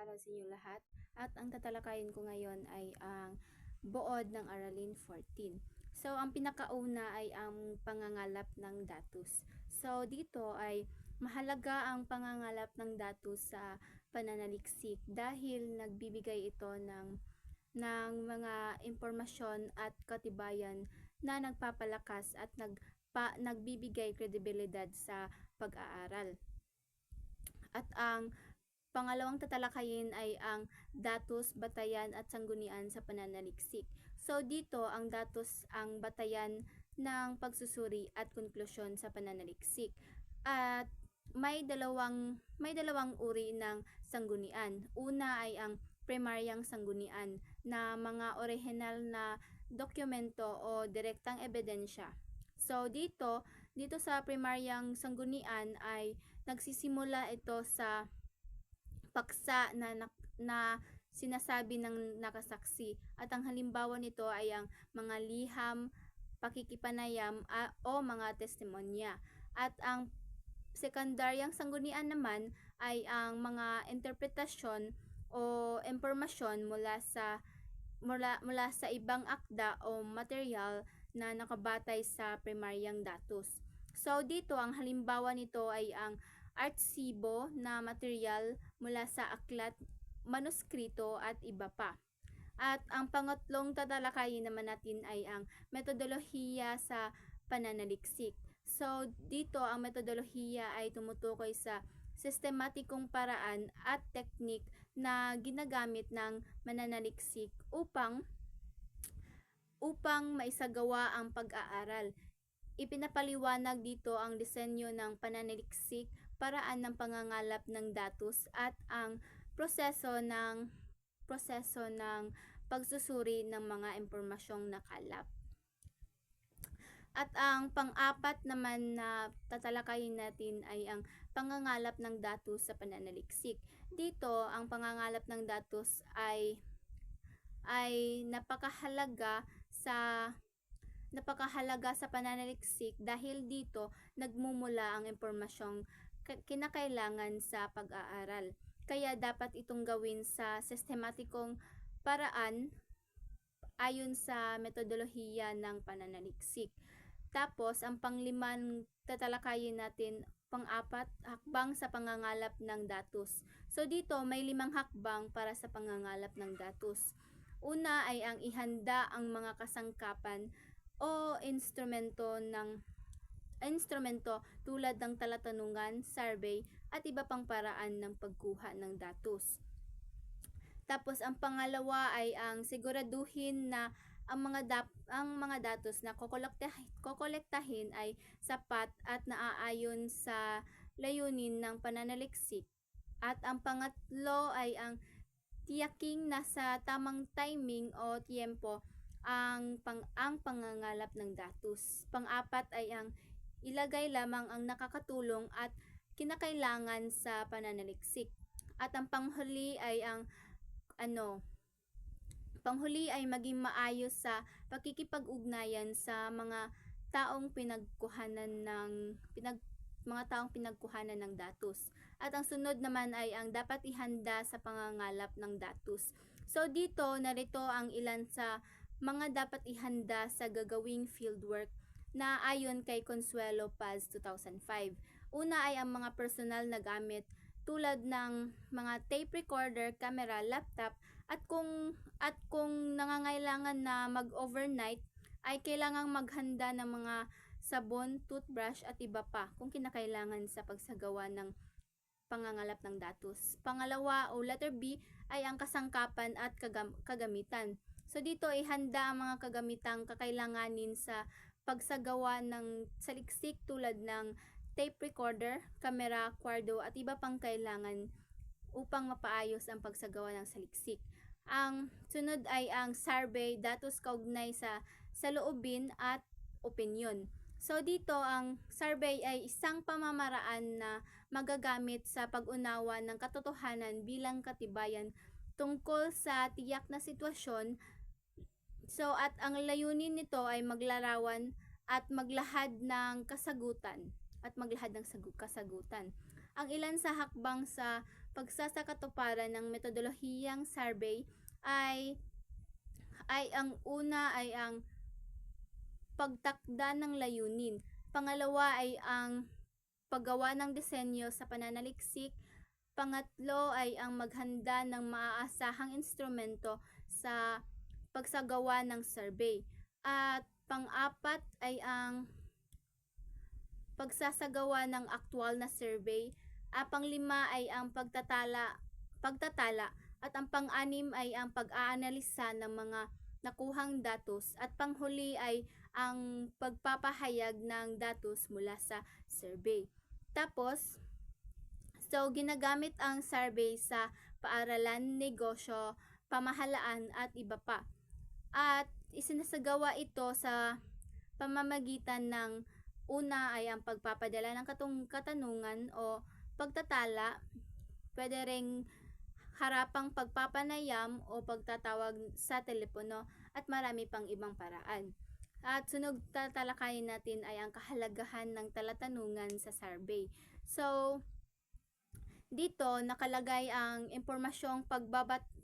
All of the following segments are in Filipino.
araw sa inyo lahat. At ang tatalakayin ko ngayon ay ang buod ng Aralin 14. So, ang pinakauna ay ang pangangalap ng datos. So, dito ay mahalaga ang pangangalap ng datos sa pananaliksik dahil nagbibigay ito ng mga impormasyon at katibayan na nagpapalakas at nagbibigay kredibilidad sa pag-aaral. At ang pangalawang tatalakayin ay ang datos, batayan at sanggunian sa pananaliksik. So dito ang datos ang batayan ng pagsusuri at konklusyon sa pananaliksik. At may dalawang uri ng sanggunian. Una ay ang primaryang sanggunian na mga orihinal na dokumento o direktang ebidensya. So dito sa primaryang sanggunian ay nagsisimula ito sa paksa na sinasabi ng nakasaksi at ang halimbawa nito ay ang mga liham, pakikipanayam o mga testimonya. At ang sekundaryang sanggunian naman ay ang mga interpretasyon o impormasyon mula sa ibang akda o material na nakabatay sa primaryang datos. So dito ang halimbawa nito ay ang artsibo na material mula sa aklat, manuskrito at iba pa. At ang pangatlong tatalakayin naman natin ay ang metodolohiya sa pananaliksik. So dito ang metodolohiya ay tumutukoy sa sistematikong paraan at teknik na ginagamit ng mananaliksik upang maisagawa ang pag-aaral. Ipinapaliwanag dito ang disenyo ng pananaliksik, paraan ng pangangalap ng datos at ang proseso ng pagsusuri ng mga impormasyong nakalap. At ang pang-apat naman na tatalakayin natin ay ang pangangalap ng datos sa pananaliksik. Dito, ang pangangalap ng datos ay napakahalaga sa pananaliksik dahil dito nagmumula ang impormasyong kinakailangan sa pag-aaral. Kaya dapat itong gawin sa sistematikong paraan ayon sa metodolohiya ng pananaliksik. Tapos, ang panglimang tatalakayin natin, pang-apat, hakbang sa pangangalap ng datos. So dito, may 5 hakbang para sa pangangalap ng datos. Una ay ang ihanda ang mga kasangkapan o instrumento tulad ng talatanungan, survey at iba pang paraan ng pagkuha ng datos. Tapos ang pangalawa ay ang siguraduhin na ang mga datos na kokolektahin ay sapat at naaayon sa layunin ng pananaliksik. At ang pangatlo ay ang tiyaking nasa tamang timing o tiempo ang pangangalap ng datos. Pang-apat ay ang ilagay lamang ang nakakatulong at kinakailangan sa pananaliksik. At ang panghuli ay maging maayos sa pakikipag-ugnayan sa mga taong pinagkuhanan ng datos. At ang sunod naman ay ang dapat ihanda sa pangangalap ng datos. So dito, narito ang ilan sa mga dapat ihanda sa gagawing fieldwork na ayon kay Consuelo Paz 2005. Una ay ang mga personal na gamit tulad ng mga tape recorder, camera, laptop at kung nangangailangan na mag-overnight ay kailangang maghanda ng mga sabon, toothbrush at iba pa kung kinakailangan sa pagsagawa ng pangangalap ng datos. Pangalawa o letter B ay ang kasangkapan at kagamitan. So dito ay handa ang mga kagamitang kakailanganin sa pagsagawa ng saliksik tulad ng tape recorder, camera, kwardo at iba pang kailangan upang mapaayos ang pagsagawa ng saliksik. Ang sunod ay ang survey, datos kaugnay sa saloobin at opinyon. So dito ang survey ay isang pamamaraan na magagamit sa pag-unawa ng katotohanan bilang katibayan tungkol sa tiyak na sitwasyon. So at ang layunin nito ay maglarawan at maglahad ng kasagutan. Ang ilan sa hakbang sa pagsasakatuparan ng metodolohiyang survey ay ang una ay ang pagtakda ng layunin. Pangalawa ay ang paggawa ng disenyo sa pananaliksik. Pangatlo ay ang maghanda ng maaasahang instrumento sa pagsagawa ng survey. At pang-apat ay ang pagsasagawa ng aktwal na survey. Pang-lima ay ang pagtatala at ang pang-anim ay ang pag-aanalisa ng mga nakuhang datos at panghuli ay ang pagpapahayag ng datos mula sa survey. Tapos, ginagamit ang survey sa paaralan, negosyo, pamahalaan at iba pa. At isinasagawa ito sa pamamagitan ng una ay ang pagpapadala ng katanungan o pagtatala, pwede ring harapang pagpapanayam o pagtatawag sa telepono at marami pang ibang paraan. At sunod tatalakayin natin ay ang kahalagahan ng talatanungan sa survey. So, dito nakalagay ang impormasyong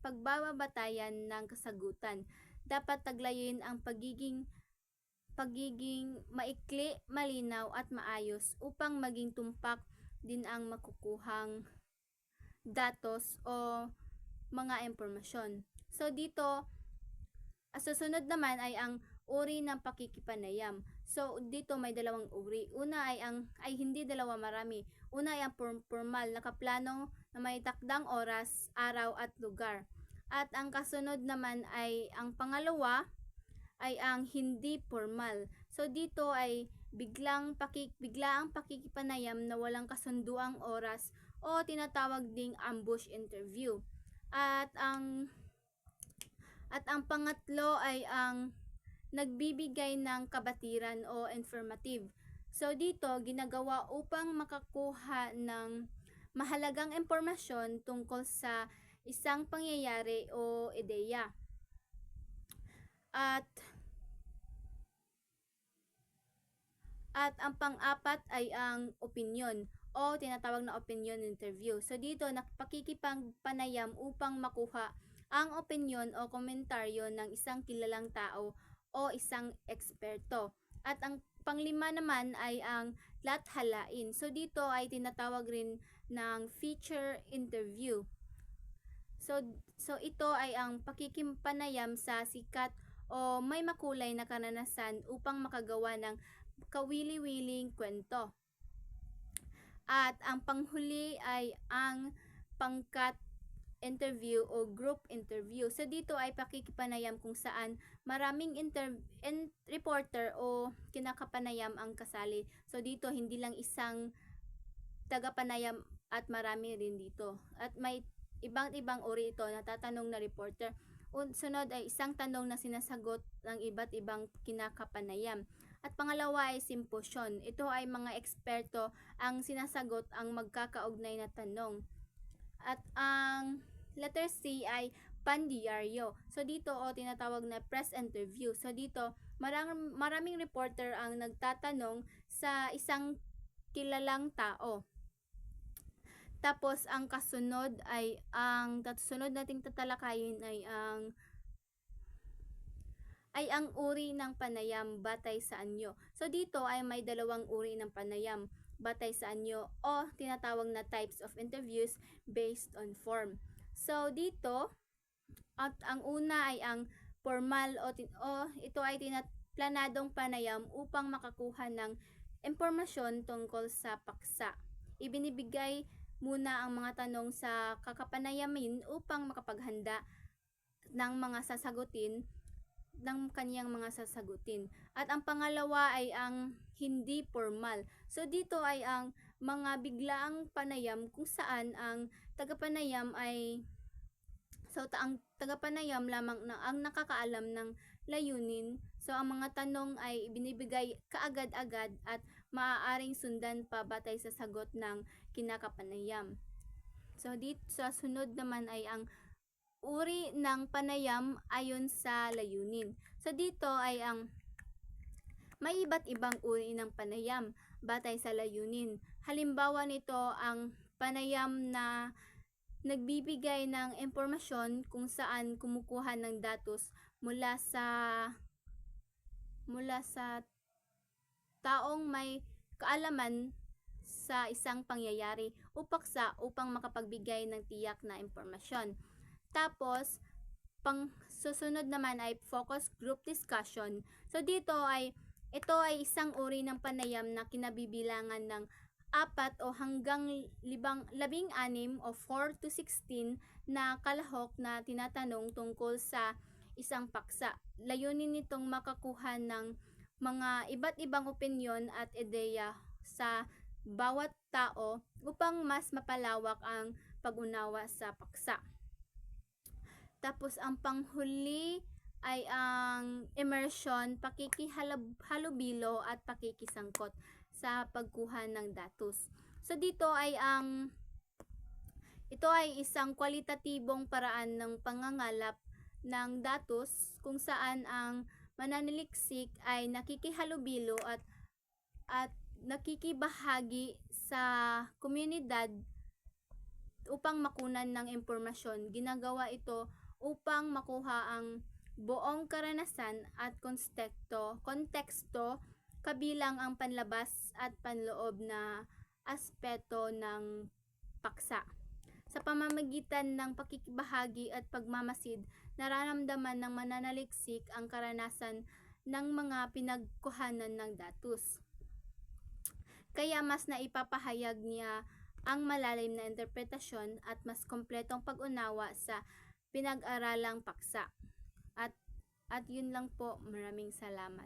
pagbabatayan ng kasagutan. Dapat taglayin ang pagiging maikli, malinaw at maayos upang maging tumpak din ang makukuhang datos o mga impormasyon. So dito, susunod naman ay ang uri ng pakikipanayam. So dito may dalawang uri. Una ay hindi dalawa, marami. Una ay ang formal, nakaplano na may takdang oras, araw at lugar. At ang kasunod naman ay ang pangalawa ay ang hindi formal. So dito ay biglaang pakikipanayam na walang kasunduang oras o tinatawag ding ambush interview. At ang pangatlo ay ang nagbibigay ng kabatiran o informative. So dito ginagawa upang makakuha ng mahalagang impormasyon tungkol sa isang pangyayari o ideya. At ang pang-apat ay ang opinion o tinatawag na opinion interview. So dito nakapakikipagpanayam upang makuha ang opinion o komentaryo ng isang kilalang tao o isang eksperto. At ang panglima naman ay ang lathalain. So dito ay tinatawag rin ng feature interview. So ito ay ang pakikipanayam sa sikat o may makulay na karanasan upang makagawa ng kawili-wiling kwento. At ang panghuli ay ang pangkat interview o group interview. So dito ay pakikipanayam kung saan maraming reporter o kinakapanayam ang kasali. So dito hindi lang isang tagapanayam at marami rin dito. At may ibang uri ito na tatanong na reporter. Sunod ay isang tanong na sinasagot ng iba't ibang kinakapanayam. At pangalawa ay symposium. Ito ay mga eksperto ang sinasagot ang magkakaugnay na tanong. At ang letter C ay pandiaryo. So dito tinatawag na press interview. So dito maraming reporter ang nagtatanong sa isang kilalang tao. Tapos ang kasunod ay ang nating tatalakayin ay ang uri ng panayam batay sa anyo. So dito ay may dalawang uri ng panayam batay sa anyo o tinatawag na types of interviews based on form. So dito at ang una ay ang formal o ito ay planadong panayam upang makakuha ng impormasyon tungkol sa paksa. Ibinibigay muna ang mga tanong sa kakapanayamin upang makapaghanda ng mga sasagutin ng kaniyang mga sasagutin. At ang pangalawa ay ang hindi formal. So dito ay ang mga biglaang panayam kung saan ang tagapanayam ay ang tagapanayam lamang na ang nakakaalam ng layunin. So ang mga tanong ay ibinibigay kaagad-agad at maaaring sundan pa batay sa sagot ng kinakapanayam. So dito sa sunod naman ay ang uri ng panayam ayon sa layunin. So dito ay ang may iba't ibang uri ng panayam batay sa layunin. Halimbawa nito ang panayam na nagbibigay ng impormasyon kung saan kumukuha ng datos mula sa taong may kaalaman sa isang pangyayari o paksa upang makapagbigay ng tiyak na impormasyon. Tapos, susunod naman ay focus group discussion. So ito ay isang uri ng panayam na kinabibilangan ng 4 o hanggang 16 o 4 to 16 na kalahok na tinatanong tungkol sa isang paksa. Layunin nitong makakuha ng mga iba't ibang opinyon at ideya sa bawat tao upang mas mapalawak ang pag-unawa sa paksa. Tapos ang panghuli ay ang immersion, pakikihalubilo at pakikisangkot sa pagkuha ng datos. So ito ay isang kwalitatibong paraan ng pangangalap ng datos kung saan ang mananaliksik ay nakikihalubilo at nakikibahagi sa komunidad upang makunan ng impormasyon. Ginagawa ito upang makuha ang buong karanasan at konteksto kabilang ang panlabas at panloob na aspeto ng paksa. Sa pamamagitan ng pakikibahagi at pagmamasid, nararamdaman ng mananaliksik ang karanasan ng mga pinagkuhanan ng datos. Kaya mas naipapahayag niya ang malalim na interpretasyon at mas kompletong pag-unawa sa pinag-aralang paksa. At yun lang po. Maraming salamat.